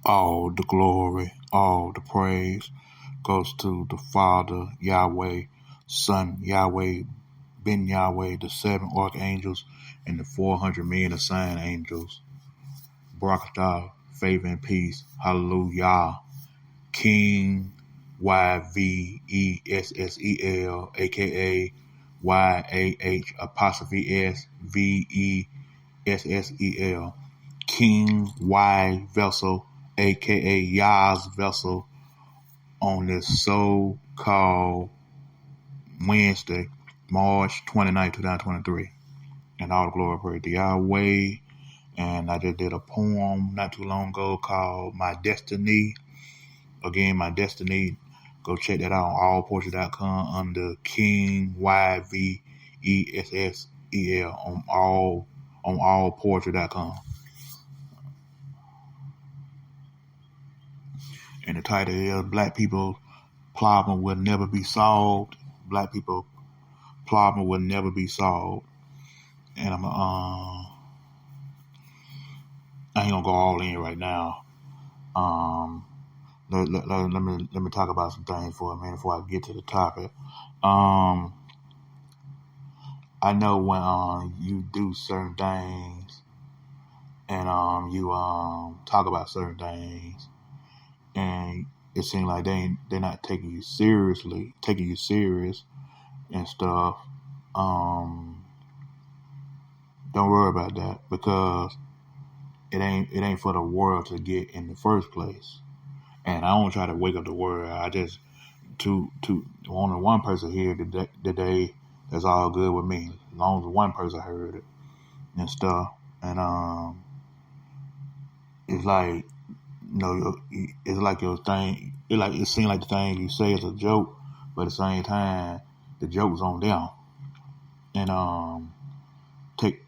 All the glory, all the praise goes to the Father, Yahweh, Son, Yahweh, Ben Yahweh, the 7 archangels, and the 400 million assigned angels. Barakatah, favor and peace. Hallelujah. King YVESSEL, aka YAH'SVESSEL. King Y vessel, aka YAH'S vessel, on this so-called Wednesday, March 29, 2023. And all the glory praise to Yahweh. And I just did a poem not too long ago called My Destiny. Again, My Destiny. Go check that out on allportrait.com under King YVESSEL on allportrait.com. And the title is Black People Problem Will Never Be Solved. Black People Problem Will Never Be Solved. And I ain't gonna go all in right now. Let me talk about some things for a minute before I get to the topic. I know when you do certain things and you talk about certain things, and it seems like they're not taking you serious and stuff. Don't worry about that, because it ain't for the world to get in the first place. And I don't try to wake up the world. I just to only one person here today, that's all good with me, as long as one person heard it and stuff. And it's like, it's like your thing. It seems like the thing you say is a joke, but at the same time, the joke's on them. And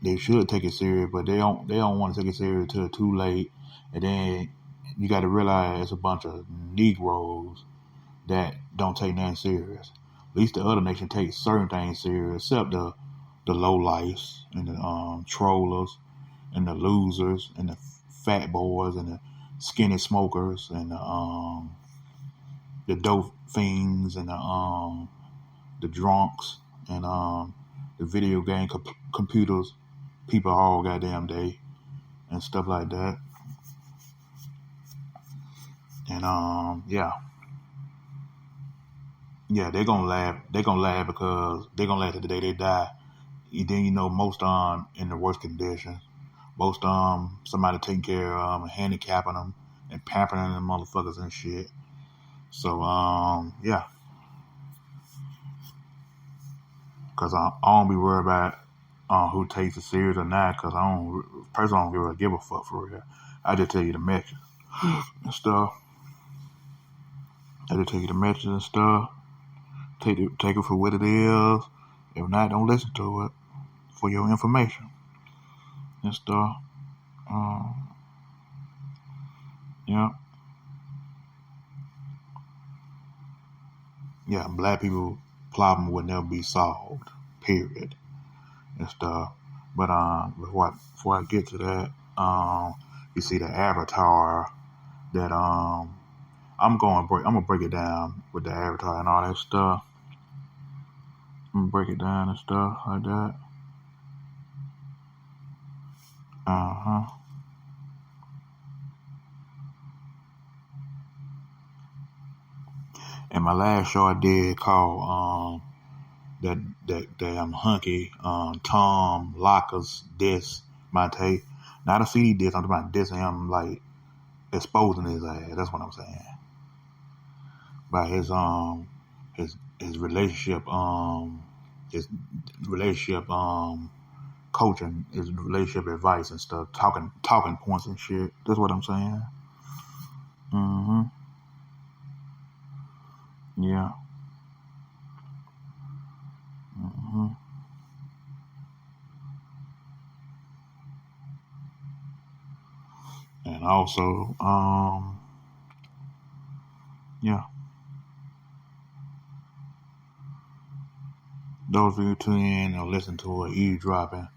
they should take it serious, but they don't want to take it serious till too late. And then you got to realize it's a bunch of Negroes that don't take nothing serious. At least the other nation takes certain things serious, except the lowlifes and the trollers and the losers and the fat boys and the skinny smokers and the dope fiends and the drunks and the video game computers people all goddamn day and stuff like that. And they're gonna laugh. They're gonna laugh because they're gonna laugh till the day they die. And then most in the worst conditions. Most somebody taking care of them and handicapping them and pampering them motherfuckers and shit. So because I don't be worried about who takes it serious or not, because I don't give a fuck for real. I just tell you the message and stuff. I just tell you the message and stuff. Take it for what it is. If not, don't listen to it for your information and stuff. Black people problem will never be solved, period, and stuff. But before I get to that, you see the avatar that I'm gonna break it down with the avatar and all that stuff. I'm gonna break it down and stuff like that. And my last show I did called that damn hunky Tom Locker's diss Monte. Not a CD diss, I'm talking about dissing him, like exposing his ass. That's what I'm saying. By his relationship coaching, his relationship advice and stuff, talking points and shit. That's what I'm saying. Yeah. And also, those of you tune in or listen to it eavesdropping,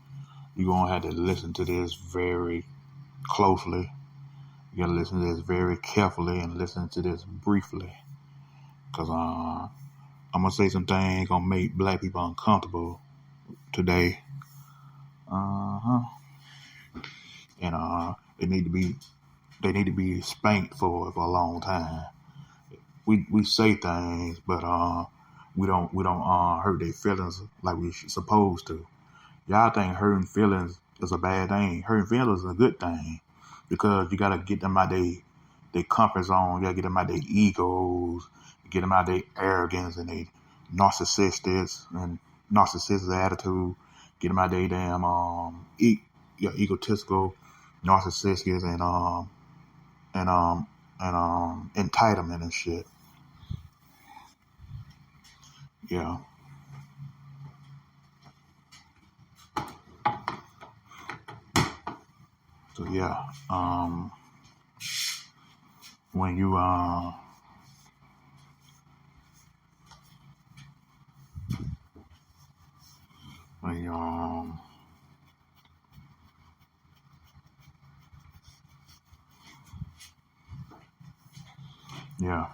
you're going to have to listen to this very closely You gotta listen to this very carefully and listen to this briefly, cause I'm gonna say some things gonna make black people uncomfortable today. Uh huh. And they need to be spanked for a long time. We say things, but we don't hurt their feelings like we supposed to. Y'all think hurting feelings is a bad thing. Hurting feelings is a good thing because you gotta get them out they comfort zone. You gotta get them out their egos, get them out their arrogance and they narcissistic attitude. Get them out their damn egotistical, narcissistic and entitlement and shit. Yeah. So yeah. When you when you yeah.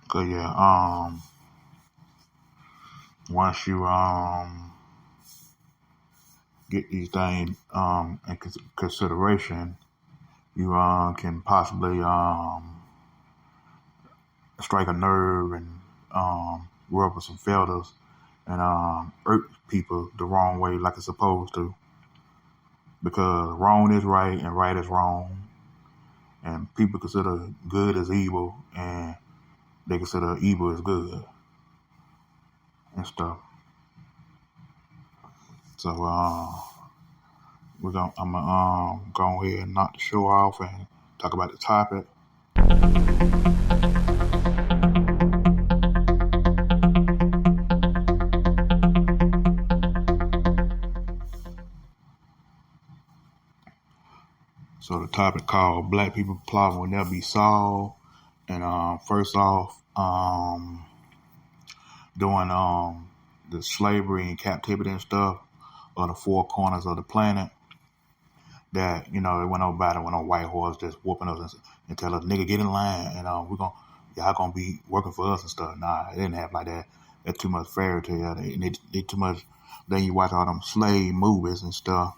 Cause yeah, once you get these things in consideration, you can possibly strike a nerve and rub with some feathers and hurt people the wrong way like it's supposed to. Because wrong is right and right is wrong. And people consider good as evil and they consider evil as good and stuff. So I'm gonna go ahead and knock the show off and talk about the topic. So the topic called Black People Problem Will Never Be Solved. And first off, doing the slavery and captivity and stuff on the four corners of the planet. That, it went nobody went on white horse just whooping us and tell us, nigga, get in line and y'all gonna be working for us and stuff. Nah, it didn't happen like that. That's too much fairy tale. They too much. Then you watch all them slave movies and stuff.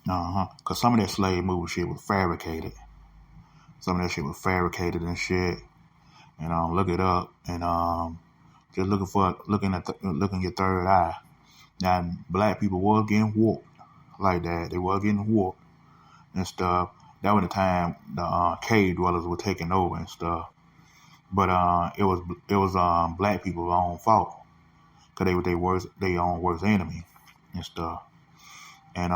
Cause some of that slave movie shit was fabricated. Some of that shit was fabricated and shit. And look it up and just looking your third eye. Now black people was getting whooped like that. They was getting whooped and stuff. That was the time the cave dwellers were taking over and stuff. But it was black people's own fault because they were their own worst enemy and stuff. And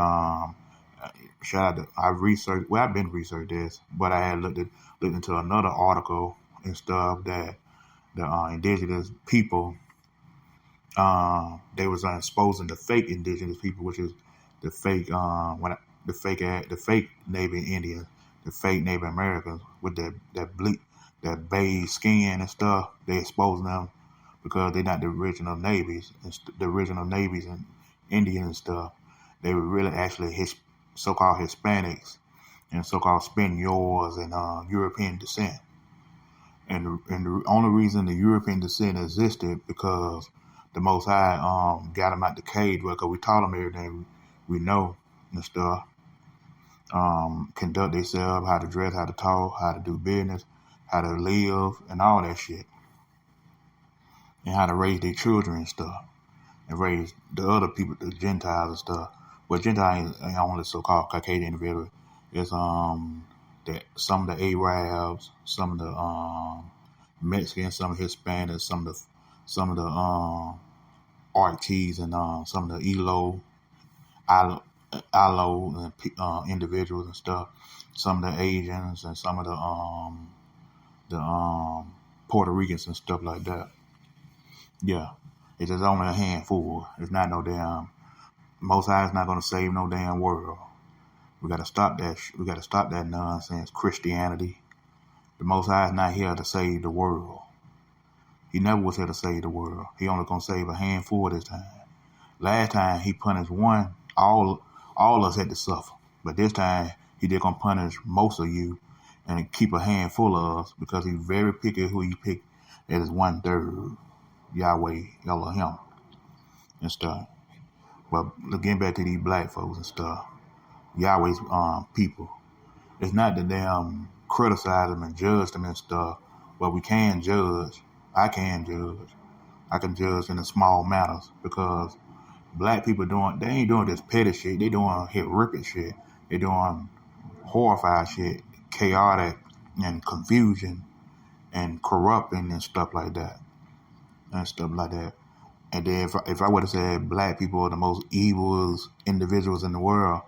shout out to I've been researched this, but I had looked into another article and stuff that the indigenous people they was exposing the fake indigenous people, which is the fake the fake Native Indians, the fake Native Americans with that beige skin and stuff. They exposing them because they're not the original natives, the original natives and Indians and stuff. They were really actually so-called Hispanics and so-called Spaniards and European descent. And the only reason the European descent existed because the Most High got them out the cage because we taught them everything we know and stuff. Conduct themselves, how to dress, how to talk, how to do business, how to live, and all that shit. And how to raise their children and stuff. And raise the other people, the Gentiles and stuff. But Gentiles ain't only so-called Caucasian individuals. It's that some of the Arabs, some of the Mexicans, some of the Hispanics, some of the Arcties and some of the ILO individuals and stuff. Some of the Asians and some of the Puerto Ricans and stuff like that. Yeah, it's just only a handful. It's not no damn. Most High is not gonna save no damn world. We gotta stop that. We gotta stop that nonsense. Christianity. The Most High is not here to save the world. He never was here to save the world. He only gonna save a handful this time. Last time he punished one, all of us had to suffer. But this time he just gonna punish most of you and keep a handful of us because he's very picky who he pick as 1/3 Yahweh Elohim and stuff. But getting back to these black folks and stuff, Yahweh's people. It's not that them criticize them and judge them and stuff, but we can judge. I can judge. I can judge in the small matters because black people they ain't doing this petty shit. They doing horrific shit. They doing horrified shit, chaotic and confusion and corrupting and stuff like that. And then if I would have said black people are the most evil individuals in the world,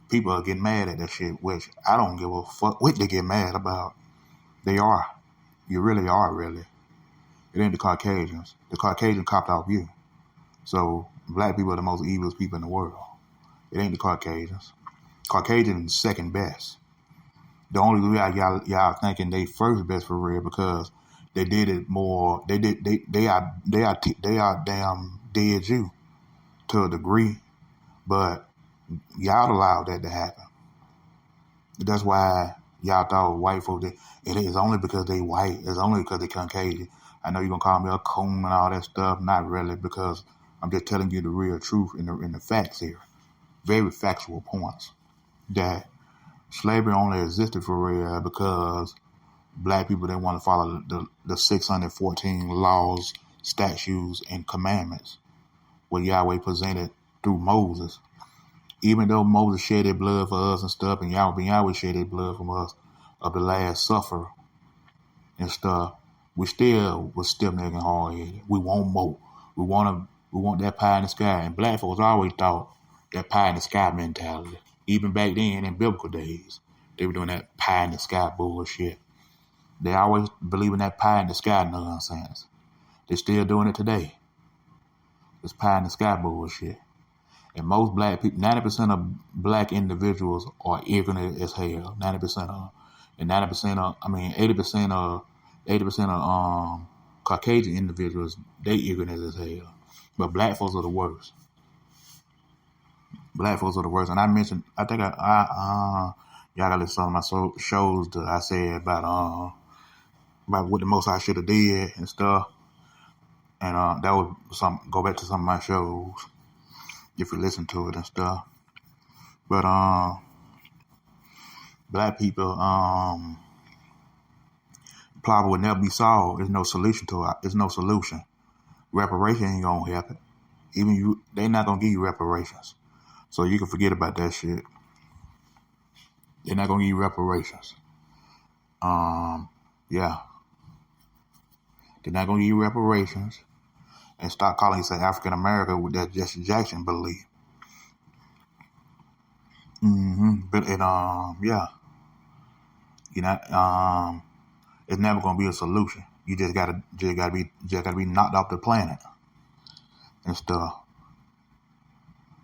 people are getting mad at that shit, which I don't give a fuck what they get mad about. They are. You really are, really. It ain't the Caucasians. The Caucasians copped off you. So black people are the most evil people in the world. It ain't the Caucasians. Caucasians second best. The only reason y'all thinking they first best for real because they did it more. They are damn dead you to a degree, but y'all allowed that to happen. That's why y'all thought white folks. It is only because they white. It's only because they Caucasian. I know you're gonna call me a coon and all that stuff. Not really, because I'm just telling you the real truth in the facts here. Very factual points that slavery only existed for real because black people didn't want to follow the 614 laws, statutes, and commandments what Yahweh presented through Moses. Even though Moses shed his blood for us and stuff, and Yahweh shed his blood from us of the last suffer and stuff, we still was stiff-necked and hard-headed. We want more. We want that pie in the sky. And black folks always thought that pie in the sky mentality. Even back then in biblical days, they were doing that pie in the sky bullshit. They always believe in that pie in the sky nonsense. They're still doing it today. It's pie in the sky bullshit. And most black people, 90% of black individuals are ignorant as hell. 90% of, and 80% of Caucasian individuals, they ignorant as hell. But black folks are the worst. Black folks are the worst. And I mentioned, I think y'all got to listen to some of my shows that I said about what the most I should have did and stuff. And that would go back to some of my shows if you listen to it and stuff. But black people problem will never be solved. There's no solution to it. There's no solution. Reparation ain't gonna help it. They not gonna give you reparations. So you can forget about that shit. They're not gonna give you reparations. Yeah. They're not gonna give you reparations. And stop calling yourself African American with that Jesse Jackson belief. But yeah. You're not it's never gonna be a solution. You just gotta be knocked off the planet and stuff.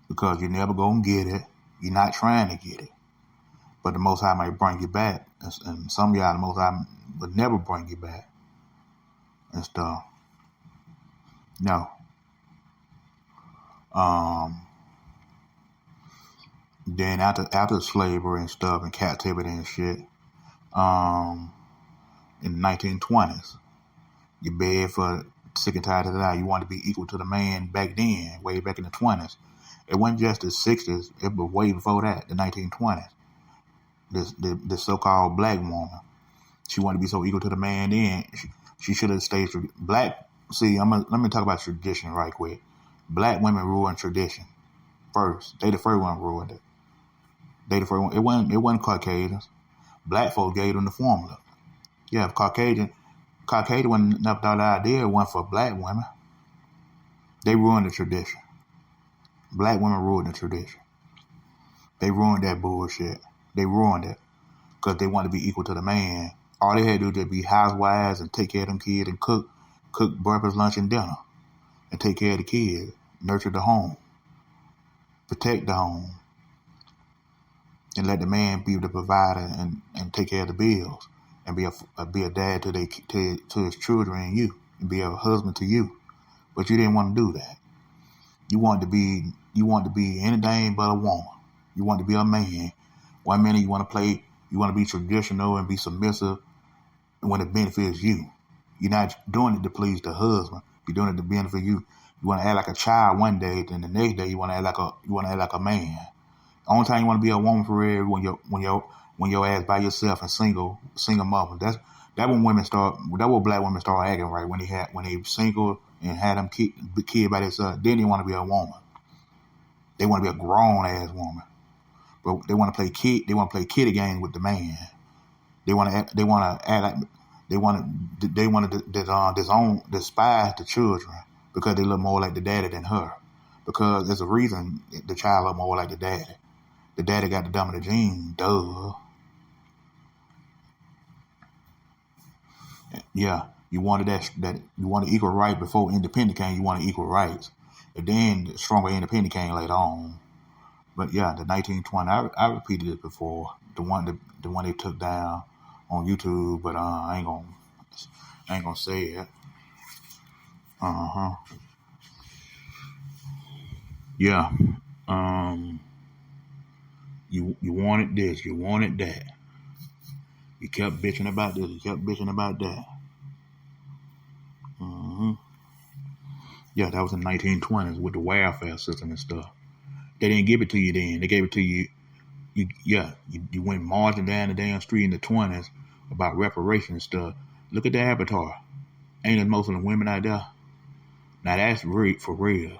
Because you're never gonna get it. You're not trying to get it. But the Most High might bring you back. And some of y'all, the Most High would never bring you back and stuff. No. Then after slavery and stuff and captivity and shit, in the 1920s, you begged for sick and tired of that. You wanted to be equal to the man back then, way back in the 20s. It wasn't just the 60s. It was way before that, the 1920s. The so-called black woman, she wanted to be so equal to the man then. She should have stayed black. See, let me talk about tradition right quick. Black women ruined tradition first. They the first one ruined it. They the first one. It wasn't Caucasians. Black folks gave them the formula. Yeah, Caucasian wasn't up that idea. It wasn't for black women. They ruined the tradition. Black women ruined the tradition. They ruined that bullshit. They ruined it because they wanted to be equal to the man. All they had to do was be housewives and take care of them kids and cook breakfast, lunch, and dinner, and take care of the kids, nurture the home, protect the home, and let the man be the provider and take care of the bills and be a dad to his children and you be a husband to you, but you didn't want to do that. You wanted to be anything but a woman. You want to be a man. One minute you want to play, you want to be traditional and be submissive, and when it benefits you, you're not doing it to please the husband. You're doing it to benefit you. You want to act like a child one day, then the next day you want to act like a man. The only time you want to be a woman for real when your ass by yourself and single mother. That when black women start acting right when they single and had them kid by themselves. Then they want to be a woman. They want to be a grown ass woman, but they want to play kid. They want to play kitty game with the man. They want to act like they want to despise the children because they look more like the daddy than her. Because there's a reason the child look more like the daddy. The daddy got the dominant gene, duh. Yeah, you wanted that you wanted equal right before independent came. You wanted equal rights, and then the stronger independent came later on. But yeah, the 1920. I repeated it before. The one they took down on YouTube, but I ain't gonna say it. Yeah. You wanted this, you wanted that. You kept bitching about this, you kept bitching about that. Yeah, that was in the 1920s with the welfare system and stuff. They didn't give it to you then. They gave it to you. You went marching down the damn street in the 20s about reparations and stuff. Look at the Avatar. Ain't there most of the women out there? Now that's real for real.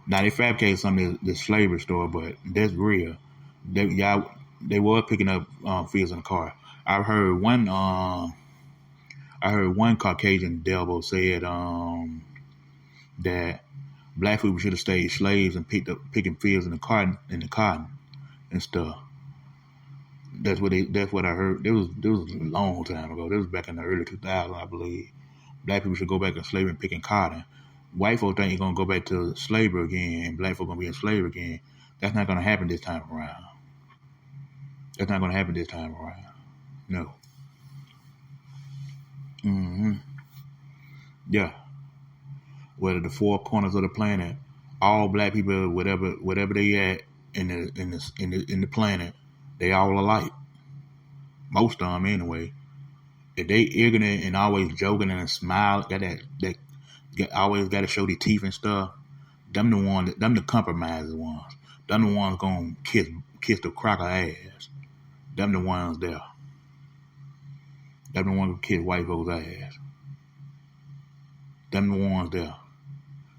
Now they fabricated some of this slavery story, but that's real. They were picking up fields in the car. I heard one Caucasian devil said that black people should have stayed slaves and picking fields in the cotton and stuff. That's what I heard. It was a long time ago. This was back in the early 2000s, I believe. Black people should go back to slavery and picking cotton. White folks think you're gonna go back to slavery again, and black folks gonna be in slavery again. That's not gonna happen this time around. That's not gonna happen this time around. No. Yeah. Whether the four corners of the planet, all black people, whatever they at in the planet, they all alike. Most of them anyway. If they ignorant and always joking and smile, always got to show their teeth and stuff. Them the compromised ones. Them the ones gonna kiss the cracker ass. Them the ones there. Them the ones who kiss white folks ass. Them the ones there.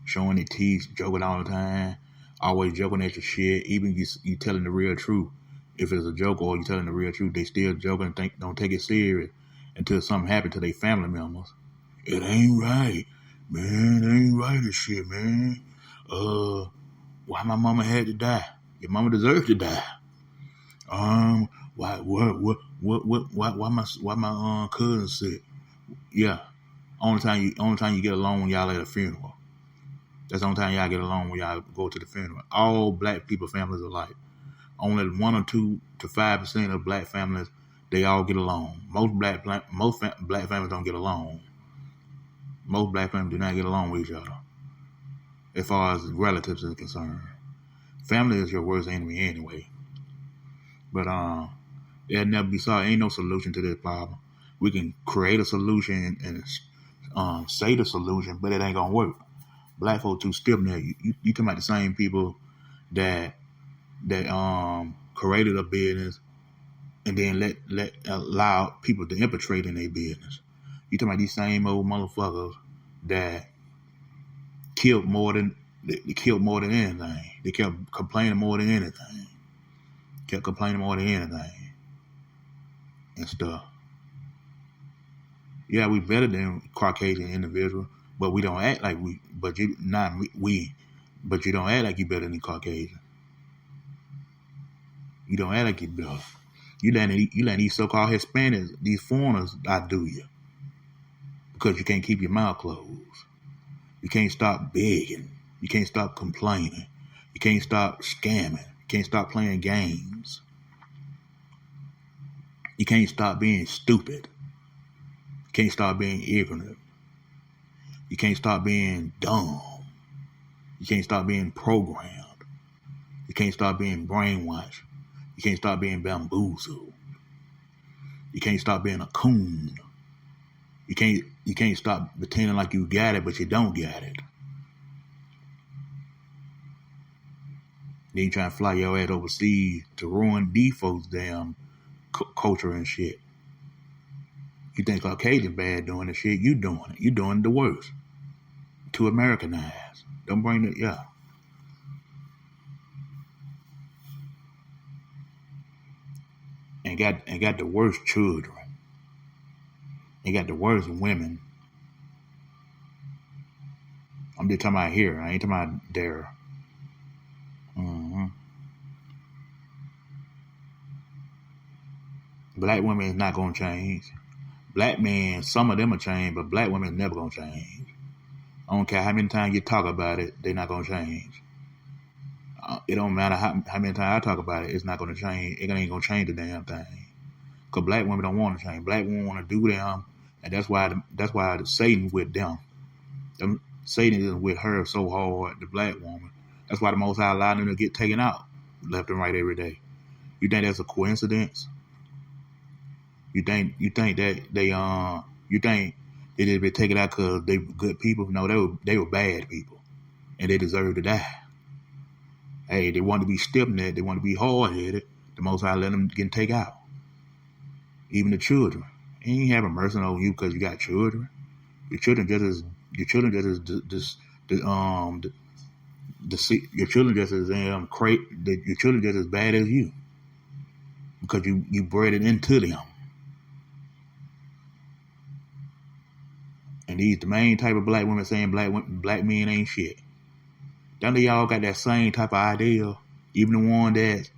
Showing their teeth, joking all the time, always joking at your shit. Even you telling the real truth. If it's a joke or you telling the real truth, they still joking and don't take it serious until something happened to their family members. It ain't right, man. It ain't right and shit, man. Why my mama had to die? Your mama deserved to die. Why my cousin sick? Yeah. Only time you get along when y'all at a funeral. That's the only time y'all get along when y'all go to the funeral. All black people families are alike. Only 1 or 2 to 5% of black families, they all get along. Most black families don't get along. Most black families do not get along with each other, as far as relatives is concerned. Family is your worst enemy anyway. But it'll never be solved. Ain't no solution to this problem. We can create a solution and say the solution, but it ain't gonna work. Black folks too stiff now. You talking about the same people that created a business and then allow people to infiltrate in their business. You talking about these same old motherfuckers that killed more than anything. They kept complaining more than anything. And stuff. Yeah, we better than Caucasian individuals, but we don't act like we. But you not we. But you don't act like you better than Caucasian. You don't act like you better. You letting these so-called Hispanics, these foreigners, outdo you because you can't keep your mouth closed. You can't stop begging. You can't stop complaining. You can't stop scamming. You can't stop playing games. You can't stop being stupid. You can't stop being ignorant. You can't stop being dumb. You can't stop being programmed. You can't stop being brainwashed. You can't stop being bamboozled. You can't stop being a coon. You can't stop pretending like you got it, but you don't got it. Then you trying to fly your ass overseas to ruin these folks' damn culture and shit. You think Caucasian bad doing the shit, you doing it. You doing the worst. Too Americanized. Don't bring it, yeah. And got the worst children. And got the worst women. I'm just talking about here. I ain't talking about there. Mm-hmm. Black women is not gonna change. Black men, some of them will change, but black women never gonna change. I don't care how many times you talk about it, they're not gonna change. It don't matter how many times I talk about it, it's not gonna change. It ain't gonna change the damn thing. Cause black women don't want to change. Black women want to do them, and that's why Satan with them. Satan is with her so hard, the black woman. That's why the Most High allowed them to get taken out left and right every day. You think that's a coincidence? You think that you think they did get taken out because they were good people? No, they were bad people, and they deserve to die. Hey, they want to be stiff-necked, they want to be hard-headed. The Most High let them get taken out. Even the children. He ain't having mercy on you because you got children. Your children just as your children just as bad as you because you bred it into them. And these the main type of black women saying black men ain't shit. Don't they all got that same type of idea? Even the one that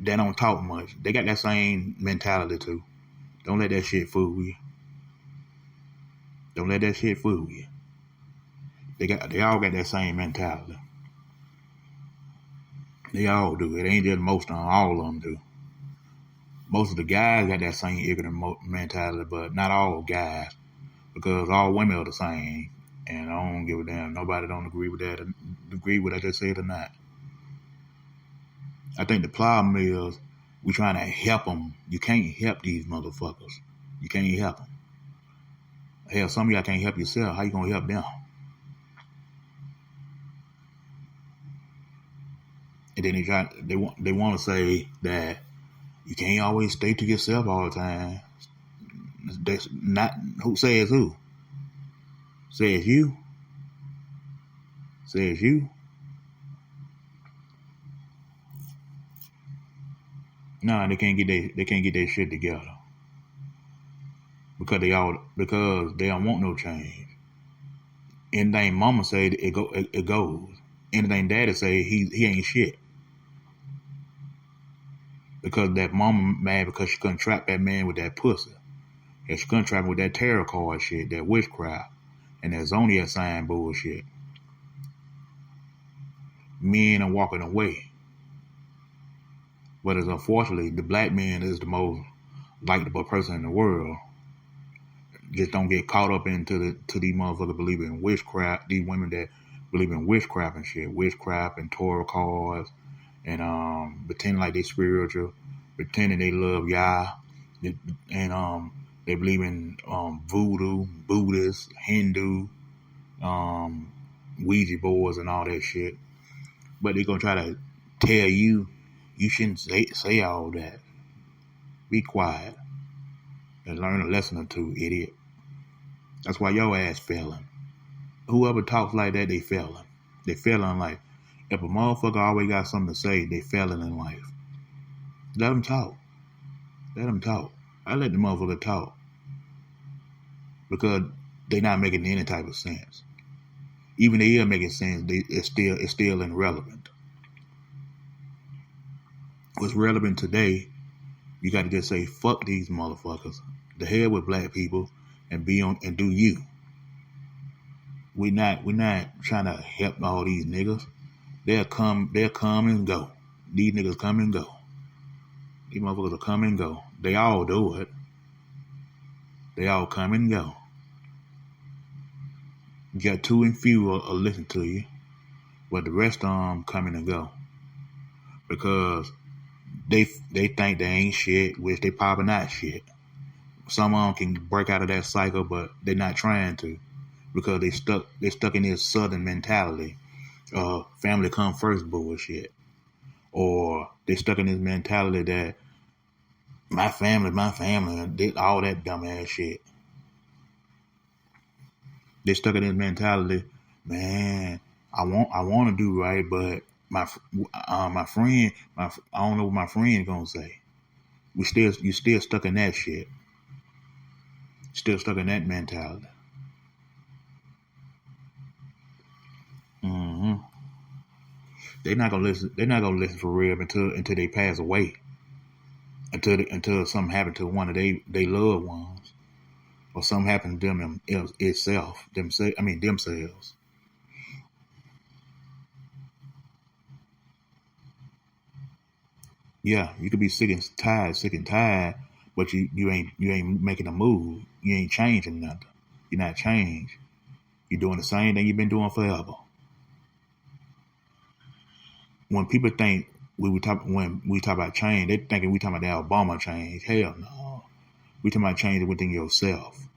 don't talk much, they got that same mentality too. Don't let that shit fool you. Don't let that shit fool you. They all got that same mentality. They all do. It ain't just most of them. All of them do. Most of the guys got that same ignorant mentality, but not all guys, because all women are the same. And I don't give a damn. Nobody don't agree with that. Agree with what I just said or not. I think the problem is we trying to help them. You can't help these motherfuckers. You can't help them. Hell, some of y'all can't help yourself. How you gonna help them? And then they want to say that you can't always stay to yourself all the time. That's not who says who. Says you. Says you. Nah, they can't get their shit together because they don't want no change. Anything mama say it goes. Anything daddy say he ain't shit. Because that mama mad because she couldn't trap that man with that pussy. And she couldn't trap him with that tarot card shit, that witchcraft, and that zodiac sign bullshit. Men are walking away. But as unfortunately, the black man is the most likable person in the world. Just don't get caught up into these motherfuckers believing in witchcraft. These women that believe in witchcraft and shit, witchcraft and tarot cards, and pretending like they spiritual, pretending they love Yah, and they believe in voodoo, Buddhist, Hindu, Ouija boards and all that shit. But they're gonna try to tell you shouldn't say all that. Be quiet and learn a lesson or two, idiot. That's why your ass failing. Whoever talks like that, they failing. They failing in life. If a motherfucker always got something to say, they failing in life. Let them talk. Let them talk. I let the motherfucker talk because they not making any type of sense. Even they are making sense, it's still irrelevant. What's relevant today, you got to just say fuck these motherfuckers. The hell with black people and do you. We're not trying to help all these niggas. They'll come and go. These niggas come and go. These motherfuckers will come and go. They all do it. They all come and go. You got two and few will listen to you, but the rest of them coming and go because they think they ain't shit, which they probably not shit. Some of them can break out of that cycle, but they're not trying to because they stuck in this southern mentality. Family come first bullshit, or they stuck in this mentality that my family, did all that dumbass shit. They stuck in this mentality, man. I want to do right, but my friend, I don't know what my friend gonna say. You still stuck in that shit. Still stuck in that mentality. Mm-hmm. They're not gonna listen. They're not gonna listen for real until they pass away. Until something happened to one of they loved ones, or something happened to them themselves. Yeah, you could be sick and tired, but you ain't making a move. You ain't changing nothing. You're not changed. You're doing the same thing you've been doing forever. When people think when we talk about change, they thinking we talking about the Obama change. Hell no. We talking about change within yourself.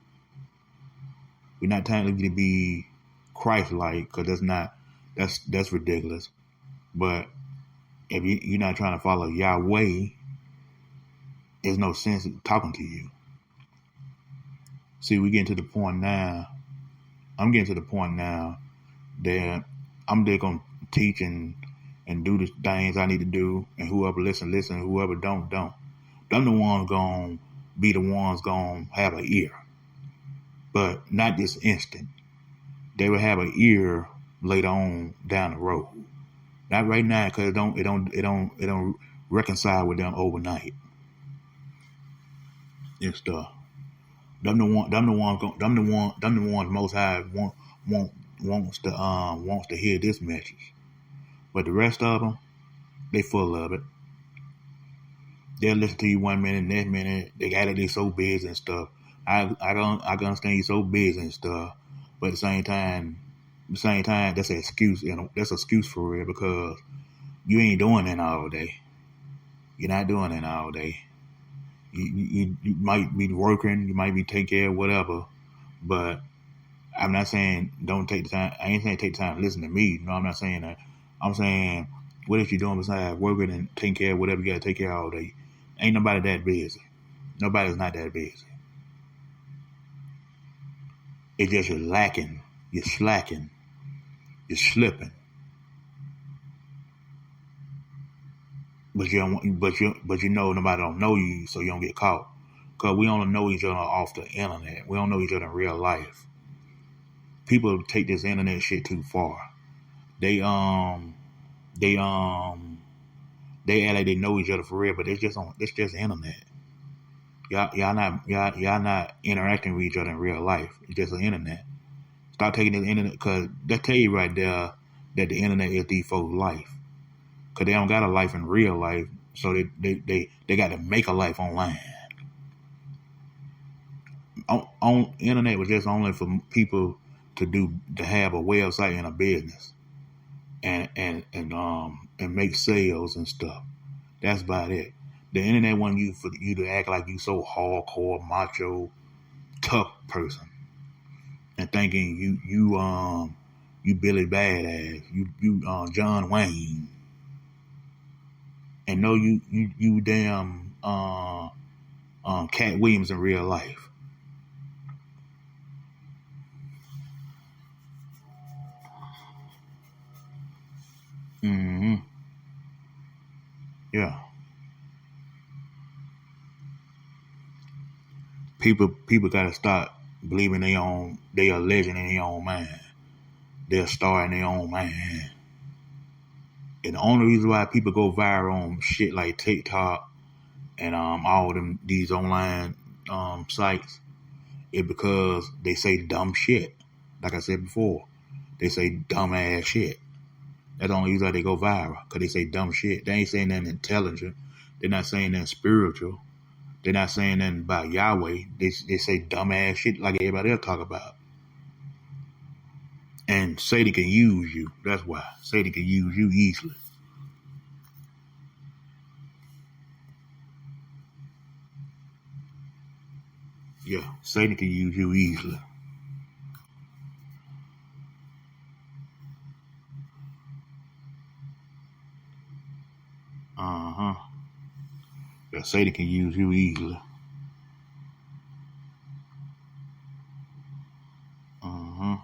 We're not telling you to be Christ-like because that's ridiculous. But if you're not trying to follow Yahweh, there's no sense in talking to you. See, we getting to the point now. I'm getting to the point now that I'm just gonna teach and do the things I need to do, and whoever listen, whoever don't. I'm the ones gonna be the ones gonna have an ear, but not this instant. They will have an ear later on down the road. Not right now, because it don't reconcile with them overnight and stuff. Them the ones Most High wants to hear this message. But the rest of them, they full of it. They'll listen to you one minute, next minute they got it. They so busy and stuff. I can understand you so busy and stuff, but at the same time, that's an excuse. That's an excuse for real because you ain't doing that all day. You're not doing that all day. You might be working, you might be taking care of whatever, but I'm not saying don't take the time. I ain't saying take the time to listen to me. No, I'm not saying that. I'm saying what if you're doing besides working and taking care of whatever you got to take care of all day? Ain't nobody that busy. Nobody's not that busy. It's just you're lacking, you're slacking, you're slipping. But you know nobody don't know you, so you don't get caught. Cause we only know each other off the internet. We don't know each other in real life. People take this internet shit too far. They they act like they know each other for real, but it's just internet. Y'all not interacting with each other in real life. It's just the internet. Stop taking the internet because they tell you right there that the internet is the folks' life. Cause they don't got a life in real life, so they got to make a life online. On internet was just only for people to have a website and a business, and make sales and stuff. That's about it. The internet wasn't you for you to act like you so hardcore, macho, tough person, and thinking you Billy Badass, you John Wayne, and know you damn Cat Williams in real life. Mm-hmm. Yeah. People gotta stop believing they are legend in their own mind. They're a star in their own mind. And the only reason why people go viral on shit like TikTok and all them these online sites is because they say dumb shit. Like I said before, they say dumb ass shit. That's the only reason why they go viral, because they say dumb shit. They ain't saying nothing intelligent. They're not saying nothing spiritual. They're not saying nothing about Yahweh. They say dumb ass shit like everybody else talk about. And Satan can use you. That's why. Satan can use you easily. Yeah, Satan can use you easily. Uh-huh. Yeah, Satan can use you easily. Uh-huh.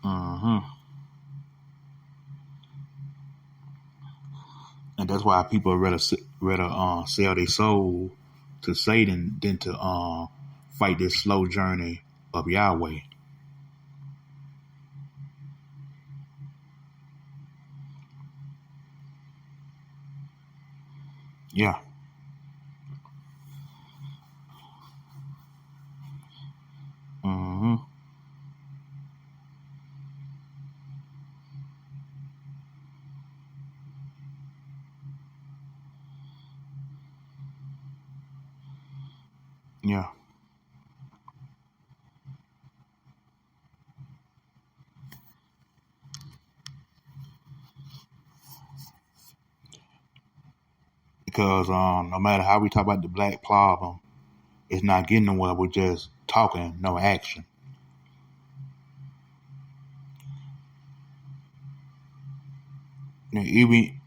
Uh-huh. And that's why people rather sell their soul to Satan than to fight this slow journey of Yahweh. Yeah. Uh-huh. Yeah. Because no matter how we talk about the black problem, it's not getting nowhere. We're just talking, no action. Even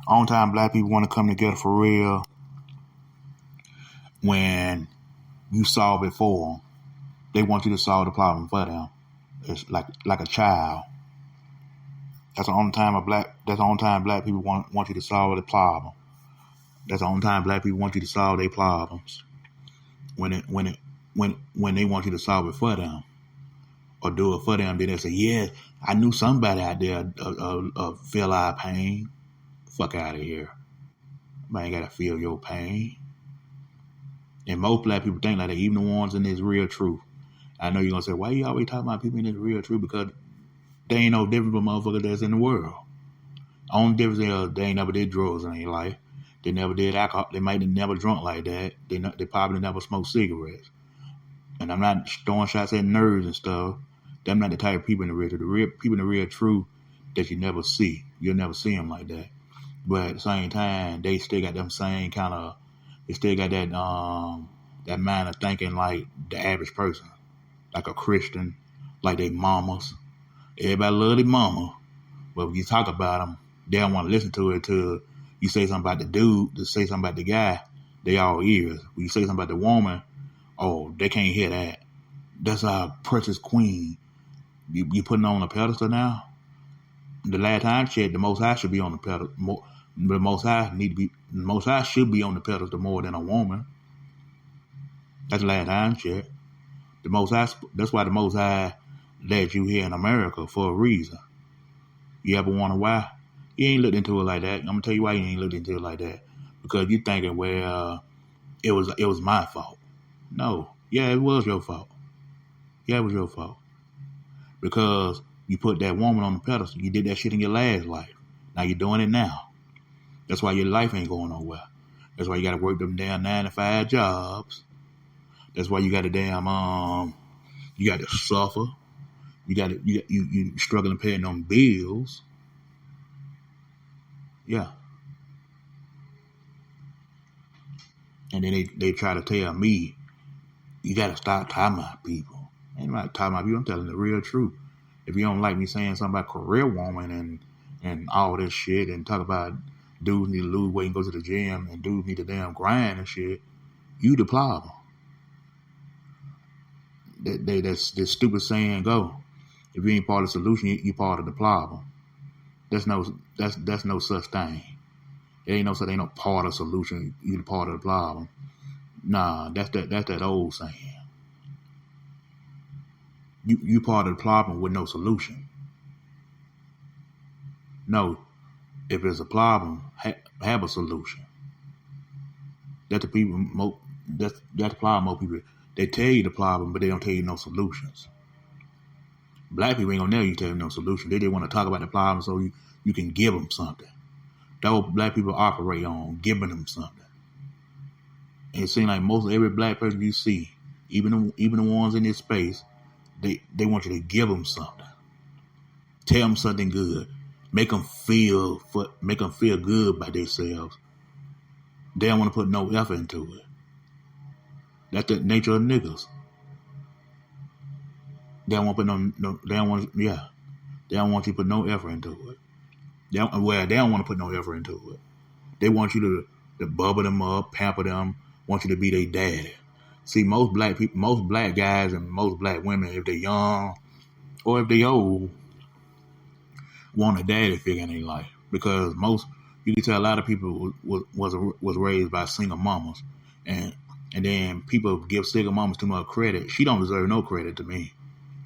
on time black people want to come together for real when you solve it for them. They want you to solve the problem for them. It's like a child. That's the only time black people want you to solve the problem. That's the only time black people want you to solve their problems. When they want you to solve it for them or do it for them, then they say, "Yeah, I knew somebody out there feel our pain." Fuck out of here. I ain't gotta feel your pain. And most black people think like that, even the ones in this real truth. I know you're gonna say, "Why you always talking about people in this real truth?" Because they ain't no different from motherfuckers that's in the world. Only difference is they ain't never did drugs in their life. They never did alcohol. They might have never drunk like that. They probably never smoked cigarettes. And I'm not throwing shots at nerds and stuff. Them not the type of people in the real truth. The real people in the real truth that you never see. You'll never see them like that. But at the same time, they still got them same kind of. They still got that mind of thinking like the average person, like a Christian, like they mamas. Everybody love their mama, but when you talk about them, they don't want to listen to it till you say something about the dude, to say something about the guy, they all ears. When you say something about the woman, oh, they can't hear that. That's our precious queen. You putting her on a pedestal now? The last time I checked, the Most High should be on the pedestal. The Most High should be on the pedestal more than a woman. That's the last time I checked. The Most High. That's why the Most High led you here in America for a reason. You ever wonder why? You ain't looked into it like that. I'm gonna tell you why you ain't looked into it like that. Because you thinking, well, it was my fault. No, yeah, it was your fault. Yeah, it was your fault. Because you put that woman on the pedestal. You did that shit in your last life. Now you're doing it now. That's why your life ain't going nowhere. That's why you got to work them damn 9 to 5 jobs. That's why you got to you got to suffer. You struggling paying them bills. Yeah. And then they try to tell me, you got to stop talking about people. Ain't about talking about people. I'm telling the real truth. If you don't like me saying something about career woman and all this shit and talk about dudes need to lose weight and go to the gym and dudes need to damn grind and shit, you the problem. That's this stupid saying go. If you ain't part of the solution, you part of the problem. That's no such thing. It ain't no such ain't no part of the solution. You the part of the problem. Nah, that's that old saying. You part of the problem with no solution. No, if there's a problem, have a solution. That's the people. That's the problem. Most people, they tell you the problem, but they don't tell you no solutions. Black people ain't gonna tell you no solution. They just want to talk about the problem so you can give them something. That's what black people operate on, giving them something. And it seems like most every black person you see, even the ones in this space, they want you to give them something. Tell them something good. Make them feel good by themselves. They don't want to put no effort into it. That's the nature of niggas. They don't want to put no they don't want They don't want you to put no effort into it. They don't want to put no effort into it. They want you to bubble them up, pamper them, want you to be their daddy. See, most black people, most black guys and most black women, if they're young or if they old, want a daddy figure in their life. Because you can tell a lot of people was raised by single mamas. And then people give single mamas too much credit. She don't deserve no credit to me.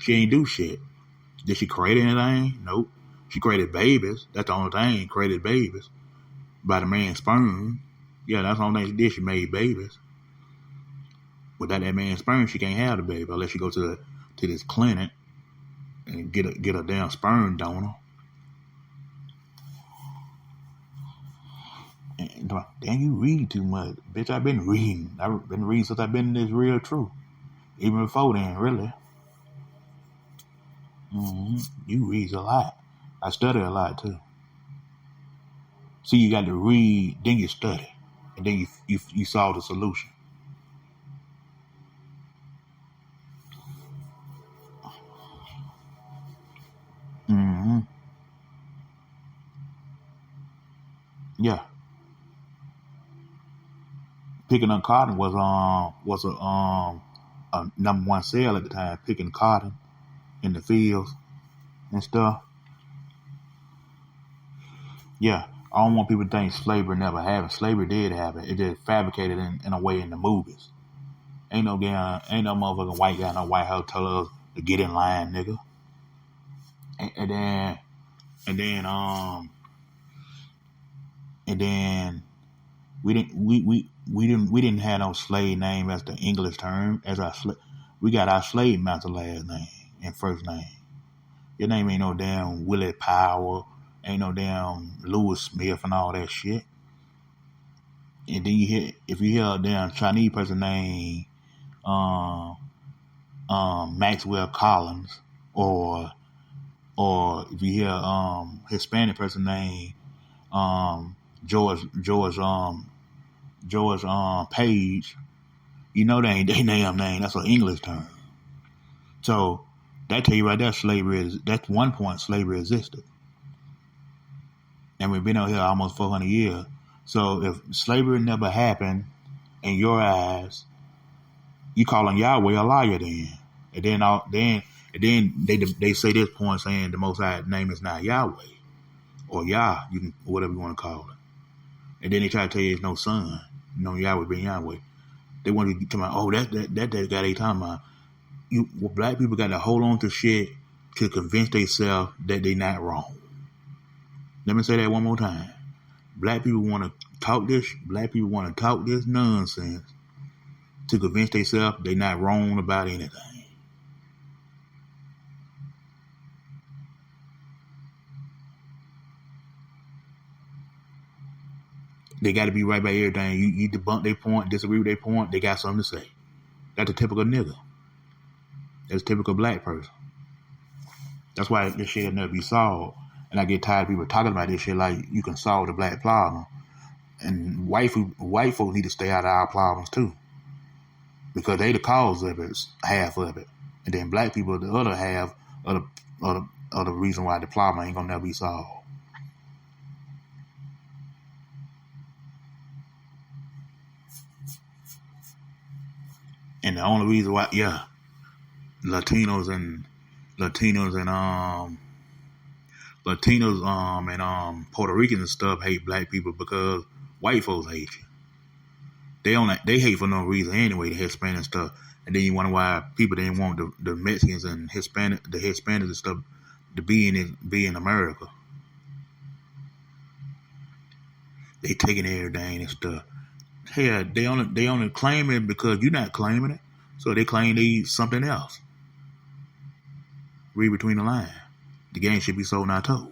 She ain't do shit. Did she create anything? Nope. She created babies. That's the only thing. Created babies. By the man's sperm. Yeah, that's the only thing she did. She made babies. Without that man's sperm, she can't have the baby unless she go to this clinic and get a damn sperm donor. And, damn, you read too much. Bitch, I've been reading. I've been reading since I've been in this real truth. Even before then, really. You read a lot. I study a lot too. See, you got to read, then you study, and then you solve the solution. Yeah. Picking up cotton was a number one sale at the time. Picking cotton in the fields and stuff. Yeah, I don't want people to think slavery never happened. Slavery did happen. It just fabricated in a way in the movies. Ain't no motherfucking white guy in a White House tell us to get in line, nigga. And then we didn't have no slave name as the English term as we got our slave master last name and first name. Your name ain't no damn Willie Powell, ain't no damn Lewis Smith and all that shit. And then if you hear a damn Chinese person name Maxwell Collins, or if you hear Hispanic person name George Page, you know they ain't their damn name. That's an English term. So that tell you right there, that's one point slavery existed. And we've been out here almost 400 years. So if slavery never happened in your eyes, you calling Yahweh a liar then. And then they say this point saying the Most High name is not Yahweh or Yah, whatever you want to call it. And then they try to tell you there's no son, no Yahweh being Yahweh. They want you to tell me, that guy they talking about. Black people got to hold on to shit to convince themselves that they not wrong. Let me say that one more time. Black people want to talk this nonsense to convince themselves they not wrong about anything. They got to be right by everything. You debunk their point, disagree with their point, they got something to say. That's a typical nigga. That's a typical black person. That's why this shit will never be solved. And I get tired of people talking about this shit like you can solve the black problem. And white folks need to stay out of our problems too. Because they the cause of it, half of it. And then black people the other half of the reason why the problem ain't gonna never be solved. And the only reason why, Latinos and Puerto Ricans and stuff hate black people because white folks hate you. They hate for no reason anyway. The Hispanic stuff. And then you wonder why people didn't want the Mexicans and the Hispanics and stuff to be in America. They taking everything and stuff. Hell, they only claim it because you're not claiming it. So they claim they something else. Read between the lines. The game should be sold, not told.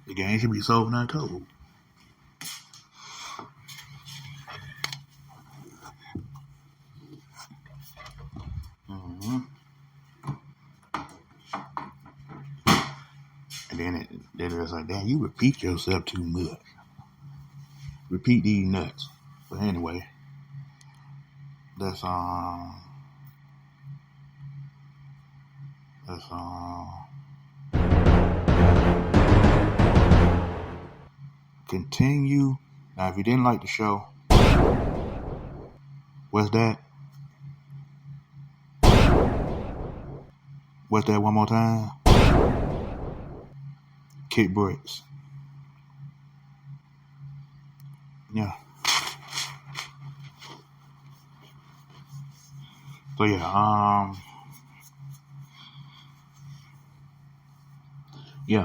The game should be sold, not told. Mm-hmm. And then it's like, damn, you repeat yourself too much. Repeat these nuts. But anyway, that's continue. Now, if you didn't like the show, what's that? What's that one more time? Kick bricks. Yeah. So yeah,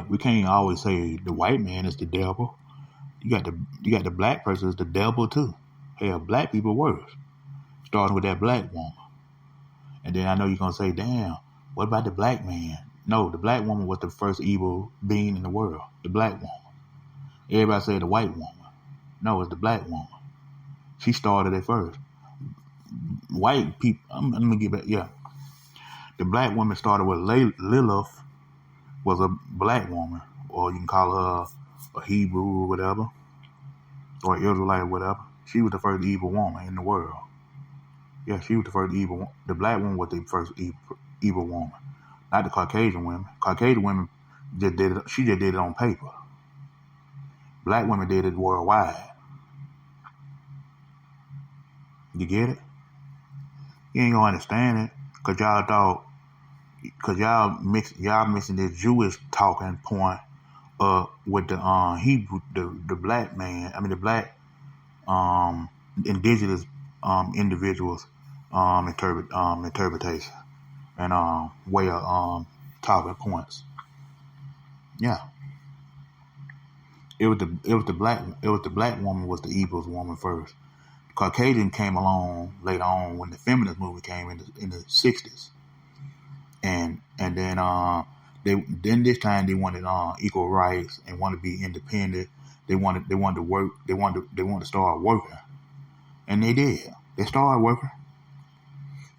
we can't always say the white man is the devil. You got the black person is the devil too. Hell, black people worse. Starting with that black woman. And then I know you're gonna say, damn, what about the black man? No, the black woman was the first evil being in the world. The black woman. Everybody said the white woman. No, it's the black woman. She started it first. White people, let me get back, yeah. The black woman started with Lilith, was a black woman, or you can call her a Hebrew or whatever, or Israelite or whatever. She was the first evil woman in the world. Yeah, she was the first evil woman. The black woman was the first evil woman. Not the Caucasian women. Caucasian women just did it, she just did it on paper. Black women did it worldwide. You get it? You ain't gonna understand it, cause y'all mixing this Jewish talking point with the Hebrew, the black man. I mean the black indigenous individuals interpretation and way of talking points. Yeah. It was the black woman was the evil woman first. Caucasian came along later on when the feminist movement came in the 60s, and then this time they wanted equal rights and wanted to be independent. They wanted to work. They wanted to start working, and they did. They started working.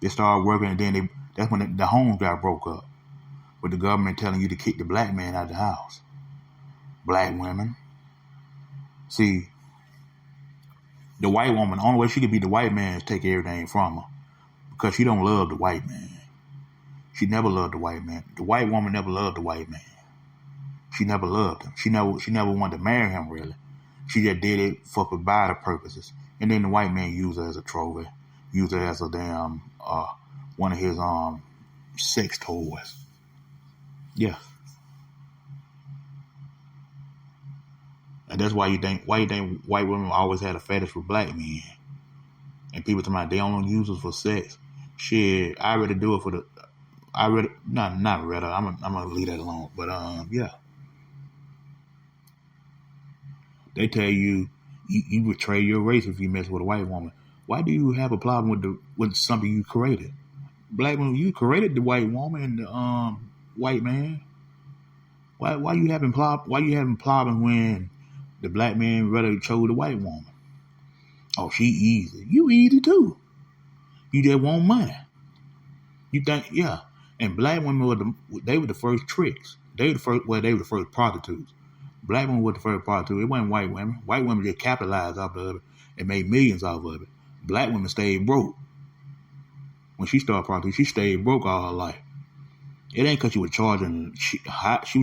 And then that's when the homes got broke up, with the government telling you to kick the black man out of the house. Black women. See, the white woman, the only way she could be the white man is take everything from her, because she don't love the white man. She never loved the white man. The white woman never loved the white man. She never loved him. She never wanted to marry him, really. She just did it for provider purposes. And then the white man used her as a trophy, used her as a damn one of his sex toys. Yeah. And that's why you think white women always had a fetish for black men. And people talking about they only use us for sex. Shit, I rather do it for the. Not rather. I'm gonna leave that alone. But yeah. They tell you betray your race if you mess with a white woman. Why do you have a problem with something you created? Black woman, you created the white woman and the white man. Why you having problem when the black man rather chose the white woman? Oh, she easy. You easy too. You just want money. You think, yeah. And black women were the first tricks. They were the first prostitutes. Black women were the first prostitutes. It wasn't white women. White women just capitalized off of it and made millions off of it. Black women stayed broke. When she started prostituting, she stayed broke all her life. It ain't because she was charging high. She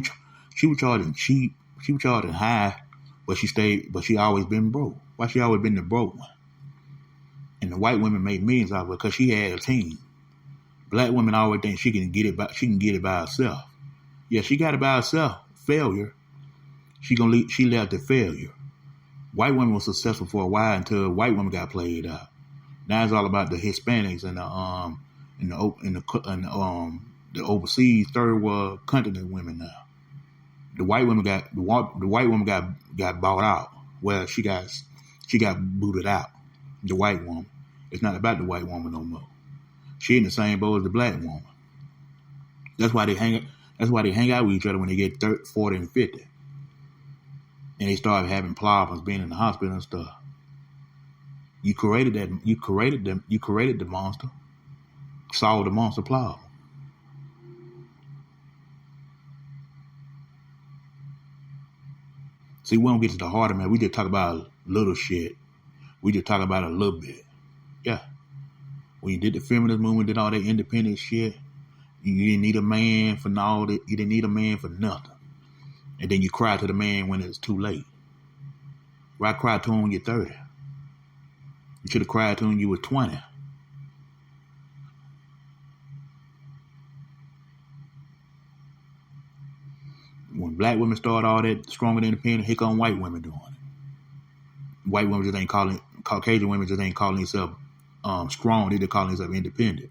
was charging cheap. She was charging high, but she always been broke. Why she always been the broke one? And the white women made millions out of it because she had a team. Black women always think she can get it by herself. Yeah, she got it by herself. Failure. She left to failure. White women were successful for a while until white women got played out. Now it's all about the Hispanics and the overseas third world continent women now. The white women got bought out. Well, she got booted out. The white woman. It's not about the white woman no more. She in the same boat as the black woman. That's why they hang out with each other when they get 30, 40, and 50. And they start having problems, being in the hospital and stuff. You created the monster. Solve the monster problem. See, we don't get to the heart of it. We just talk about little shit. We just talk about it a little bit. Yeah. When you did the feminist movement, did all that independent shit, you didn't need a man for all that. You didn't need a man for nothing. And then you cry to the man when it's too late. Why cry to him when you're 30? You should have cried to him when you were 20. When black women start all that strong and independent, here come white women doing it. White women just ain't calling, Caucasian women just ain't calling themselves strong. They just calling themselves independent.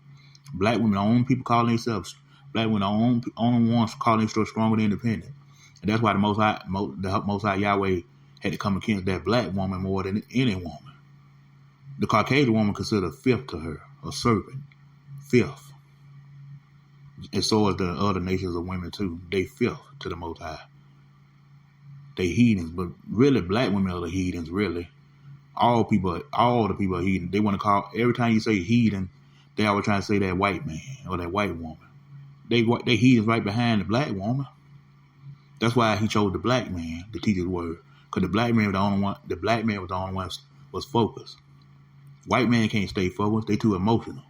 Black women, the only people calling themselves, black women, the only ones calling themselves strong and independent. And that's why the Most High Yahweh had to come against that black woman more than any woman. The Caucasian woman considered fifth to her, a servant, fifth. And so is the other nations of women too. They fifth to the Most High. They heathens, but really black women are the heathens, really. All the people are heathen. They want to call, every time you say heathen, they always trying to say that white man or that white woman. They heathens right behind the black woman. That's why he chose the black man to teach his word. Because the black man was the only one was focused. White man can't stay focused, they too emotional.